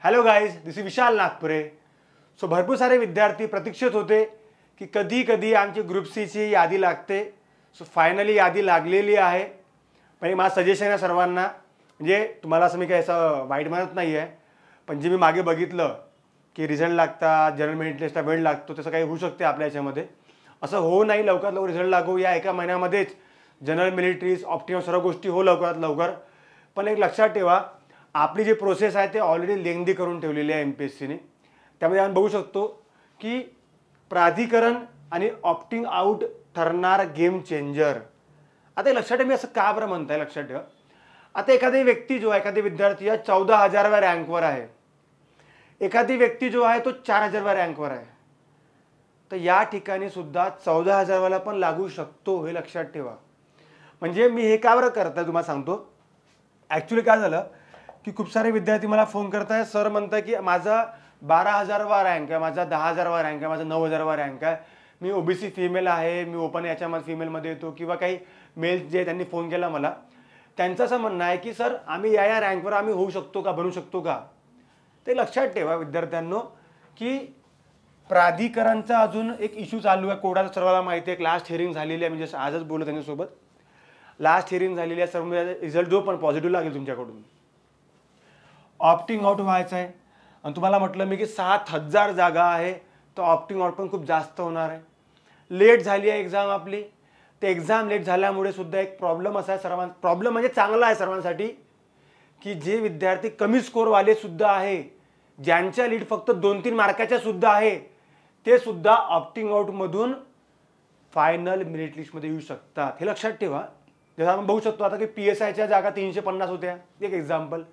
Hello guys, this is Vishal Nagpure. So भरपूर सारे विद्यार्थी प्रतीक्षित होते की कधी कधी आमची ग्रुप सीची यादी लागते. सो फायनली यादी लागलेली आहे. म्हणजे माझं सजेशन आहे सर्वांना, म्हणजे तुम्हाला असं मी काही असं वाईट म्हणत नाही आहे, पण जे मी मागे बघितलं की रिझल्ट लागतात, जनरल मेरिट लिस्टला वेळ लागतो, तसं काही होऊ शकते आपल्या याच्यामध्ये. असं हो नाही, लवकरात लवकर रिझल्ट लागू, या एका महिन्यामध्येच जनरल मेरिट लिस्ट, ऑप्टिमम सर्व गोष्टी हो लवकरात लवकर. पण एक लक्षात ठेवा, आपली जी प्रोसेस आहे ते ऑलरेडी लेंदी करून ठेवलेली आहे MPSCने. त्यामध्ये आपण बघू शकतो की प्राधिकरण आणि ऑप्टिंग आउट ठरणार गेम चेंजर. आता लक्षात ठेवा, मी असं का बरं म्हणताय लक्षात ठेवा. आता एखादी व्यक्ती जो आहे, एखादी विद्यार्थी या 14,000व्या रँकवर आहे, एखादी व्यक्ती जो आहे तो 4,000व्या रँकवर आहे, तर या ठिकाणी सुद्धा 14,000वाला पण लागू शकतो, हे लक्षात ठेवा. म्हणजे मी हे का बरं करताय तुम्हाला सांगतो. ॲक्च्युली काय झालं की खूप सारे विद्यार्थी मला फोन करताय, सर म्हणताय की माझा 12,000वा रँक आहे, माझा 10,000वा रँक आहे, माझा 9,000वा रँक आहे, मी OBC फिमेल आहे, मी ओपन याच्यामध्ये फिमेलमध्ये येतो, किंवा काही मेल जे त्यांनी फोन केला मला, त्यांचं असं म्हणणं आहे की सर आम्ही या रँकवर आम्ही होऊ शकतो का, बनू शकतो का. ते लक्षात ठेवा विद्यार्थ्यांनो की प्राधिकरणचा अजून एक इश्यू चालू आहे. कोर्टाचा सर्वांना माहिती आहे, लास्ट हिअरिंग झालेली आहे, म्हणजे आजच बोललो त्यांच्यासोबत. लास्ट हिअरिंग झालेली आहे, सर्व रिझल्ट जो पण पॉझिटिव्ह लागेल तुमच्याकडून, ऑप्टिंग आउट व्हायचं आहे. आणि तुम्हाला म्हटलं मी की 7,000 जागा आहे, तर ऑप्टिंग आउट पण खूप जास्त होणार आहे. लेट झाली आहे एक्झाम आपली, ते एक्झाम लेट झाल्यामुळे सुद्धा एक प्रॉब्लेम असा आहे सर्वांना. प्रॉब्लेम म्हणजे चांगला आहे सर्वांसाठी, की जे विद्यार्थी कमी स्कोरवाले सुद्धा आहे, ज्यांच्या लीड फक्त 2-3 मार्काच्या सुद्धा आहे, ते सुद्धा ऑप्टिंग आउटमधून फायनल मेरिट लिस्टमध्ये येऊ शकतात, हे लक्षात ठेवा. जसं आपण बघू शकतो आता की PSIच्या जागा 350 होत्या, एक एक्झाम्पल.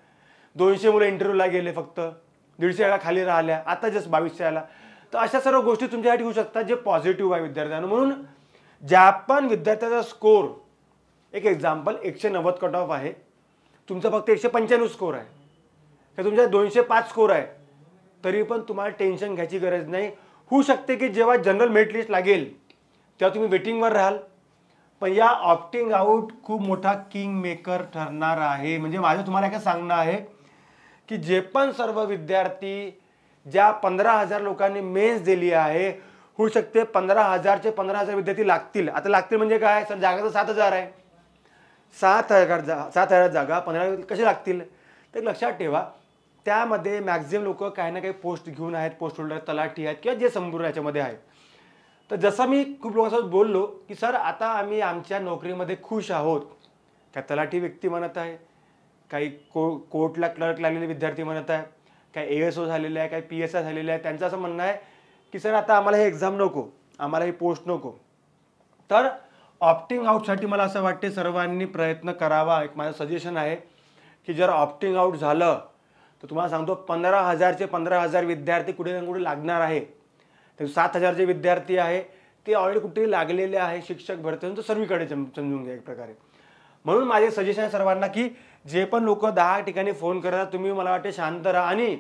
200 मुलं इंटरव्ह्यूला गेले, फक्त 150 जागा खाली राहिल्या, आता जस्ट 2200 आला. तर अशा सर्व गोष्टी तुमच्यासाठी होऊ शकतात जे पॉझिटिव्ह आहे विद्यार्थ्यांना. म्हणून ज्या पण विद्यार्थ्याचा स्कोर, एक एक्झाम्पल 190 कट ऑफ आहे, तुमचा फक्त 195 स्कोर आहे, तर तुमच्या 205 स्कोर आहे, तरी पण तुम्हाला टेन्शन घ्यायची गरज नाही. होऊ शकते की जेव्हा जनरल मेरिट लिस्ट लागेल तेव्हा तुम्ही वेटिंगवर राहाल, पण या ऑप्टिंग आउट खूप मोठा किंग मेकर ठरणार आहे. म्हणजे माझं तुम्हाला काय सांगणं आहे की जे पण सर्व विद्यार्थी, ज्या 15,000 लोकांनी मेन्स दिली आहे, होऊ शकते 15,000चे 15,000 विद्यार्थी लागतील. आता लागतील म्हणजे काय सर, जागा तर 7,000 आहे, 7,000 जागा 15 कसे लागतील. तर लक्षात ठेवा, त्यामध्ये मॅक्झिमम लोक काही ना काही पोस्ट घेऊन आहेत, पोस्ट होल्डर, तलाठी आहेत, किंवा जे संपूर्ण याच्यामध्ये आहेत. तर जसं मी खूप लोकांसोबत बोललो की सर आता आम्ही आमच्या नोकरीमध्ये खुश आहोत, काय तलाठी व्यक्ती म्हणत आहे, काही कोर्टला क्लर्क लागलेले विद्यार्थी म्हणत आहे, काही ASO झालेले आहे, काही PSI झालेले आहे. त्यांचं असं म्हणणं आहे की सर आता आम्हाला हे एक्झाम नको, आम्हाला हे पोस्ट नको. तर ऑप्टिंग आउटसाठी मला असं वाटते सर्वांनी प्रयत्न करावा. एक माझं सजेशन आहे की जर ऑप्टिंग आउट झालं तर तुम्हाला सांगतो 15,000चे 15,000 विद्यार्थी कुठे ना कुठे लागणार आहे. तर 7,000 विद्यार्थी आहे ते ऑलरेडी कुठेही लागलेले आहे. शिक्षक भरती तर सर्वीकडे समजून घ्या एक प्रकारे. म्हणून माझे सजेशन आहे सर्वांना की जे पण लोक 10 ठिकाणी फोन करतात, तुम्ही मला वाटते शांत राहा, आणि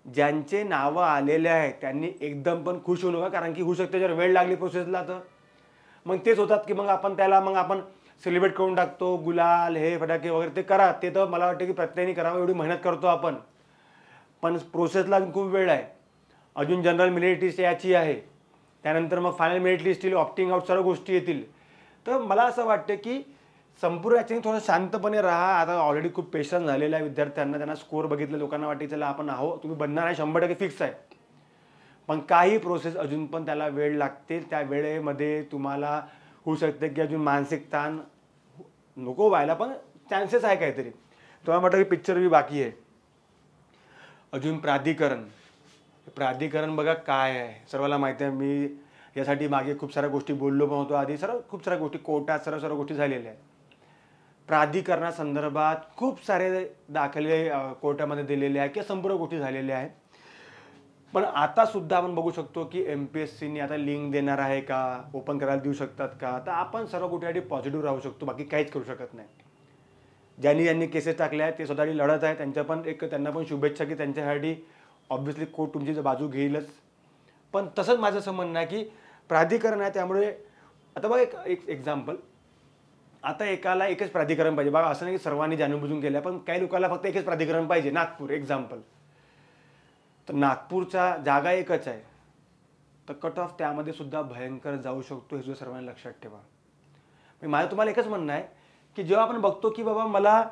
ज्यांचे नावं आलेले आहेत त्यांनी एकदम पण खुश होऊ नका. कारण की होऊ शकते जर वेळ लागली प्रोसेसला तर मग तेच होतात की मग आपण सेलिब्रेट करून टाकतो, गुलाल हे फटाके वगैरे ते करा, ते तर मला वाटतं की प्रत्येकाने करावं, एवढी मेहनत करतो आपण, पण प्रोसेसला खूप वेळ आहे. अजून जनरल मेरिट लिस्ट याची आहे, त्यानंतर मग फायनल मेरिट लिस्ट येईल, ऑप्टिंग आउट सर्व गोष्टी येतील. तर मला असं वाटतं की संपूर्ण याच्याने थोडं शांतपणे राहा. आता ऑलरेडी खूप पेशन्स झालेला आहे विद्यार्थ्यांना, त्यांना स्कोर बघितलं, लोकांना वाटते चला आपण तुम्ही बनणार आहे 100% फिक्स आहे, पण काही प्रोसेस अजून पण त्याला वेळ लागते. त्या वेळेमध्ये तुम्हाला होऊ शकते की अजून मानसिक ताण नको व्हायला, पण चान्सेस आहे काहीतरी. तुम्हाला म्हटलं की पिक्चर बी बाकी आहे. अजून प्राधिकरण बघा काय आहे, सर्वांना माहिती आहे. मी यासाठी मागे खूप साऱ्या गोष्टी बोललो पण होतो आधी, खूप साऱ्या गोष्टी कोर्टात सर्व गोष्टी झालेल्या आहेत. प्राधिकरणासंदर्भात खूप सारे दाखले कोर्टामध्ये दिलेले आहेत किंवा संपूर्ण गोष्टी झालेल्या आहेत. पण आता सुद्धा आपण बघू शकतो की MPSCने आता लिंक देणार आहे का, ओपन करायला देऊ शकतात का. तर आपण सर्व गोष्टीसाठी पॉझिटिव्ह राहू शकतो, बाकी काहीच करू शकत नाही. ज्यांनी केसेस टाकल्या आहेत ते स्वतःची लढत आहे, त्यांना पण शुभेच्छा की त्यांच्यासाठी ऑब्व्हियसली कोर्ट तुमची बाजू घेईलच. पण तसंच माझं असं म्हणणं आहे की प्राधिकरण आहे, त्यामुळे आता बघा एक एक्झाम्पल, आता एकाला एकच प्राधिकरण पाहिजे बघा, असं नाही की सर्वांनी जाणून बुजून केलं, पण काही लोकांना फक्त एकच प्राधिकरण पाहिजे. नागपूर एक्झाम्पल, तर नागपूरचा जागा एकच आहे, तर कट ऑफ त्यामध्ये सुद्धा भयंकर जाऊ शकतो, हे सुद्धा सर्वांनी लक्षात ठेवा. माझं तुम्हाला एकच म्हणणं आहे की जेव्हा आपण बघतो की बाबा मला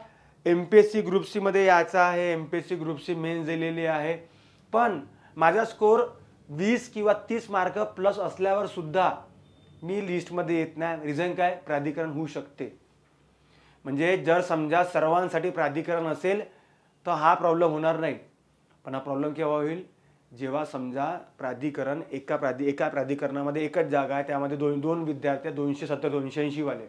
MPSC ग्रुप सी मध्ये यायचं आहे, MPSC ग्रुप सी मेन्स दिलेली आहे, पण माझा स्कोर 20 किंवा 30 मार्क प्लस असल्यावर सुद्धा मी लिस्टमध्ये येत नाही. रिझन काय? प्राधिकरण होऊ शकते. म्हणजे जर समजा सर्वांसाठी प्राधिकरण असेल तर हा प्रॉब्लेम होणार नाही, पण हा प्रॉब्लेम केव्हा होईल? जेव्हा समजा प्राधिकरण एका प्राधिकरणामध्ये एकच जागा आहे, त्यामध्ये दोन विद्यार्थी 270 280 वाले.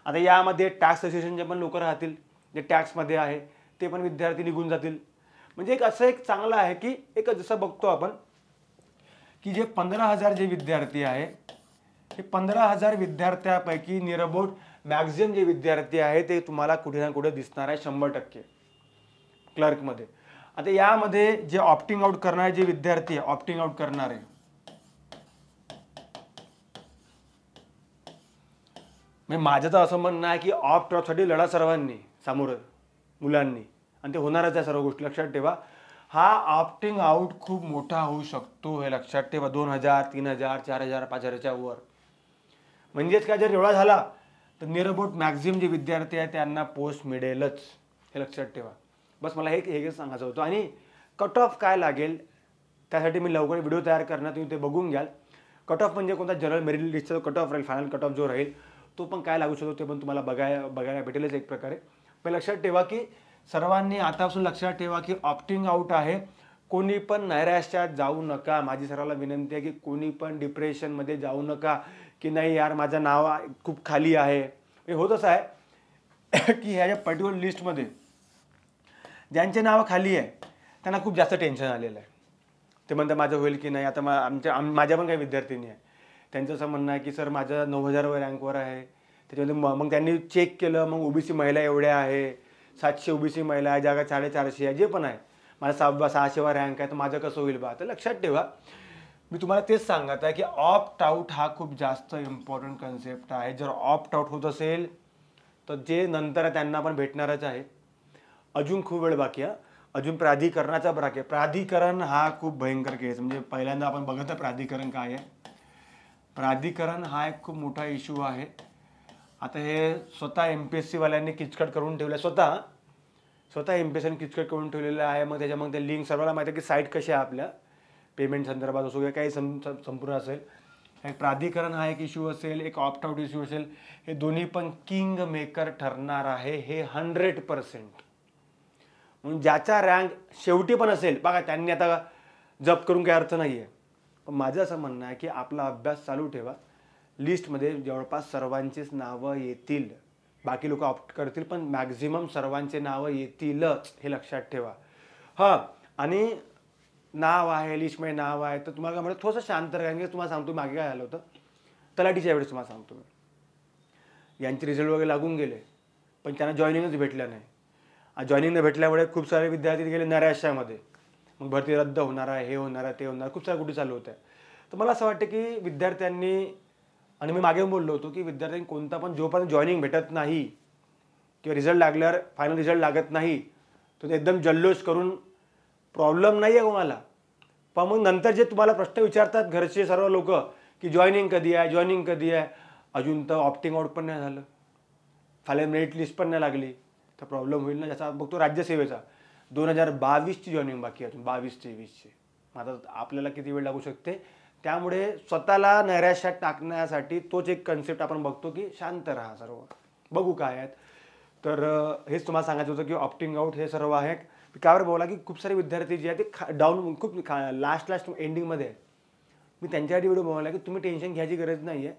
आता यामध्ये टॅक्स असोसिएशनचे पण लोक राहतील, जे टॅक्समध्ये आहे ते पण विद्यार्थी निघून जातील. म्हणजे एक चांगलं आहे की एक जसं बघतो आपण की जे 15,000 जे विद्यार्थी आहे, हे 15,000 विद्यार्थ्यापैकी निरबोट मॅक्झिमम जे विद्यार्थी आहे ते तुम्हाला कुठे ना कुठे दिसणार आहे 100% क्लर्कमध्ये. आता यामध्ये जे ऑप्टिंग आउट करणारे जे विद्यार्थी आहे, ऑप्टिंग आउट करणारे, म्हणजे माझं तर असं म्हणणं आहे की ऑप्ट आउटसाठी लढा सर्वांनी सामोरं मुलांनी, आणि ते होणारच आहे. सर्व गोष्टी लक्षात ठेवा. हा ऑप्टिंग आउट खूप मोठा होऊ शकतो, हे लक्षात ठेवा. 2,000 3,000 4,000 5,000च्या वर. म्हणजेच काय, जर एवढा झाला तर निरबोट मॅक्झिमम जे विद्यार्थी आहेत त्यांना पोस्ट मिळेलच, हे लक्षात ठेवा. बस मला हे सांगायचं होतं. आणि कट ऑफ काय लागेल त्यासाठी मी लवकर व्हिडिओ तयार करणार, तुम्ही ते बघून घ्याल. कट ऑफ म्हणजे कोणता जनरल मेरिट लिस्टचा कट ऑफ राहील, फायनल कट ऑफ जो राहील तो पण काय लागू शकतो ते पण तुम्हाला बघायला भेटेलच एक प्रकारे. पण लक्षात ठेवा की सर्वांनी आतापासून लक्षात ठेवा की ऑप्टिंग आउट आहे. कोणी पण नैराश्यात जाऊ नका. माझी सर्वांना विनंती आहे की कोणी पण डिप्रेशनमध्ये जाऊ नका की नाही यार माझं नाव खूप खाली आहे. हे होत असं आहे की ह्या पर्टिक्युलर लिस्टमध्ये ज्यांचे नाव खाली आहे त्यांना खूप जास्त टेन्शन आलेलं आहे. ते म्हणतात माझं होईल की नाही. आता माझ्या पण काही विद्यार्थिनी आहे, त्यांचं असं म्हणणं आहे की सर माझं 9,000 रँकवर आहे. त्याच्यामध्ये मग त्यांनी चेक केलं, मग OBC महिला एवढ्या आहे, 700 OBC महिला आहे, जागा 450 आहे, जे पण आहे, माझा 600वा रँक आहे, तर माझं कसं होईल बा. तर लक्षात ठेवा, मी तुम्हाला तेच सांगत आहे की ऑप्ट आउट हा खूप जास्त इम्पॉर्टंट कन्सेप्ट आहे. जर ऑप्ट आउट होत असेल तर जे नंतर त्यांना पण भेटणारच आहे. अजून खूप वेळ बाकी आहे, अजून प्राधिकरणाचा बाकी आहे. प्राधिकरण हा खूप भयंकर केस. म्हणजे पहिल्यांदा आपण बघत आहे प्राधिकरण काय आहे. प्राधिकरण हा एक खूप मोठा इश्यू आहे. आता हे स्वतः MPSC वाल्यांनी किचकट करून ठेवलं, स्वतः MPSC किचकट करून ठेवलेलं आहे. मग त्याच्यामध्ये ते लिंक सर्वांना माहिती आहे की साईट कशी आहे आपल्या पेमेंट संदर्भात असो किंवा काही संपूर्ण असेल. एक प्राधिकरण हा एक इश्यू असेल, एक ऑप्ट आउट इश्यू असेल, हे दोन्ही पण किंग मेकर ठरणार आहे, हे 100%. म्हणून ज्याचा रँक शेवटी पण असेल बघा, त्यांनी आता जप करून काही अर्थ नाही आहे. पण माझं असं म्हणणं आहे की आपला अभ्यास चालू ठेवा. लिस्टमध्ये जवळपास सर्वांचीच नावं येतील, बाकी लोक ऑप्ट करतील, पण मॅक्झिमम सर्वांचे नावं येतीलच, हे लक्षात ठेवा. हां, आणि नाव आहे, लिस्टमध्ये नाव आहे, तर तुम्हाला म्हणजे थोडंसं शांत राहा. तुम्हाला सांगतो मागे काय झालं होतं तलाठीच्या वेळेस, तुम्हाला सांगतो मी, यांचे रिझल्ट वगैरे लागून गेले पण त्यांना जॉईनिंगच भेटलं नाही. जॉईनिंग न भेटल्यामुळे खूप सारे विद्यार्थी गेले नैराश्यामध्ये. मग भरती रद्द होणार आहे, हे होणार आहे, ते होणार, खूप साऱ्या गोष्टी चालू होत्या. तर मला असं वाटतं की विद्यार्थ्यांनी, आणि मी मागे बोललो होतो की विद्यार्थ्यांनी कोणता पण जोपर्यंत जॉईनिंग भेटत नाही किंवा रिझल्ट लागल्यावर फायनल रिझल्ट लागत नाही तर ते एकदम जल्लोष करून प्रॉब्लेम नाही आहे कोणाला. पण मग नंतर जे तुम्हाला प्रश्न विचारतात घरचे सर्व लोक की जॉईनिंग कधी आहे, अजून तर ऑप्टिंग आउट पण नाही झालं, फायनल मेरिट लिस्ट पण नाही लागली, तर प्रॉब्लेम होईल ना. ज्याचा बघतो राज्यसेवेचा 2022ची जॉईनिंग बाकी आहे, अजून 22-23ची. आता आपल्याला किती वेळ लागू शकते. त्यामुळे स्वतःला नैराश्यात टाकण्यासाठी तोच एक कन्सेप्ट आपण बघतो की शांत राहा, सर्व बघू काय आहेत. तर हेच तुम्हाला सांगायचं होतं की ऑप्टिंग आउट हे सर्व आहे. त्यावर बोला की खूप सारे विद्यार्थी जे आहेत ते डाऊन खूप लास्ट एंडिंगमध्ये आहे. मी त्यांच्यासाठी व्हिडिओ बनवला की तुम्ही टेन्शन घ्यायची गरज नाही आहे.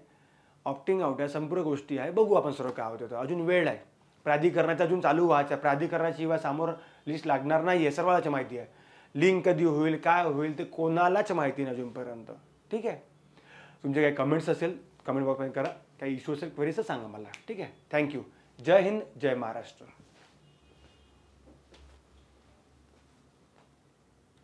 ऑप्टिंग आउट आहे, संपूर्ण गोष्टी आहे, बघू आपण सर्व काय होतं. अजून वेळ आहे, प्राधिकरणाचा अजून चालू व्हायचा, प्राधिकरणाची शिवाय समोर लिस्ट लागणार नाही आहे, सर्वांची माहिती आहे. लिंक कधी होईल, काय होईल ते कोणालाच माहिती नाही अजूनपर्यंत. ठीक आहे, तुमचे काही कमेंट्स असेल कमेंट बॉक्समध्ये करा, काही इश्यू असेल क्वेरीज सांगा मला. ठीक आहे, थँक्यू. जय हिंद, जय महाराष्ट्र.